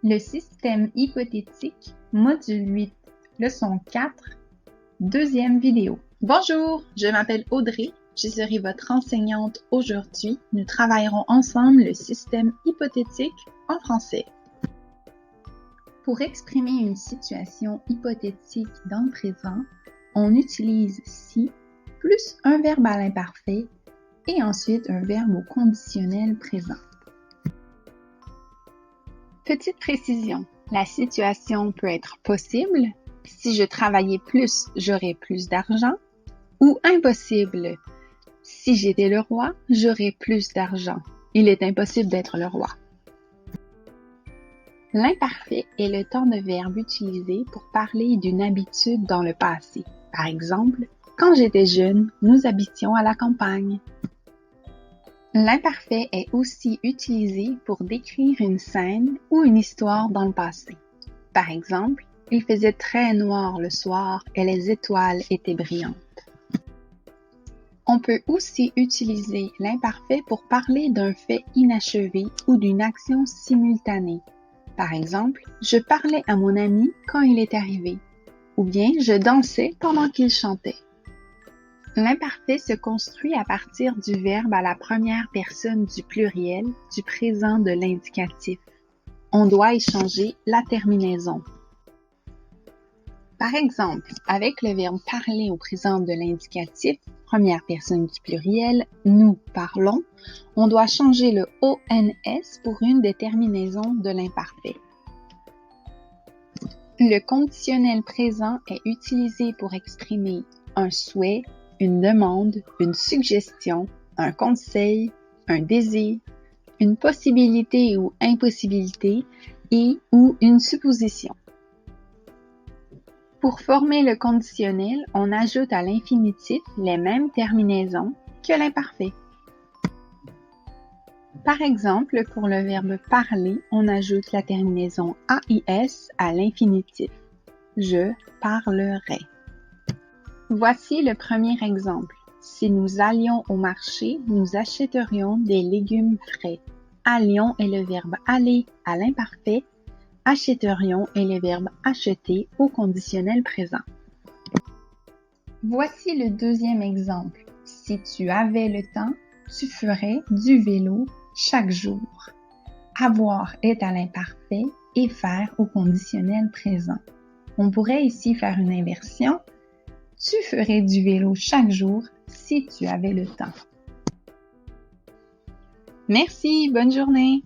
Le système hypothétique, module 8, leçon 4, deuxième vidéo. Bonjour, je m'appelle Audrey, je serai votre enseignante aujourd'hui. Nous travaillerons ensemble le système hypothétique en français. Pour exprimer une situation hypothétique dans le présent, on utilise si plus un verbe à l'imparfait et ensuite un verbe au conditionnel présent. Petite précision, la situation peut être possible, si je travaillais plus, j'aurais plus d'argent, ou impossible, si j'étais le roi, j'aurais plus d'argent. Il est impossible d'être le roi. L'imparfait est le temps de verbe utilisé pour parler d'une habitude dans le passé. Par exemple, quand j'étais jeune, nous habitions à la campagne. L'imparfait est aussi utilisé pour décrire une scène ou une histoire dans le passé. Par exemple, il faisait très noir le soir et les étoiles étaient brillantes. On peut aussi utiliser l'imparfait pour parler d'un fait inachevé ou d'une action simultanée. Par exemple, je parlais à mon ami quand il est arrivé, ou bien je dansais pendant qu'il chantait. L'imparfait se construit à partir du verbe à la première personne du pluriel, du présent de l'indicatif. On doit y changer la terminaison. Par exemple, avec le verbe parler au présent de l'indicatif, première personne du pluriel, nous parlons, on doit changer le ONS pour une des terminaisons de l'imparfait. Le conditionnel présent est utilisé pour exprimer un souhait, une demande, une suggestion, un conseil, un désir, une possibilité ou impossibilité ou une supposition. Pour former le conditionnel, on ajoute à l'infinitif les mêmes terminaisons que l'imparfait. Par exemple, pour le verbe parler, on ajoute la terminaison AIS à l'infinitif. Je parlerai. Voici le premier exemple. Si nous allions au marché, nous achèterions des légumes frais. Allions est le verbe aller à l'imparfait. Achèterions est le verbe acheter au conditionnel présent. Voici le deuxième exemple. Si tu avais le temps, tu ferais du vélo chaque jour. Avoir est à l'imparfait et faire au conditionnel présent. On pourrait ici faire une inversion. Tu ferais du vélo chaque jour si tu avais le temps. Merci, bonne journée!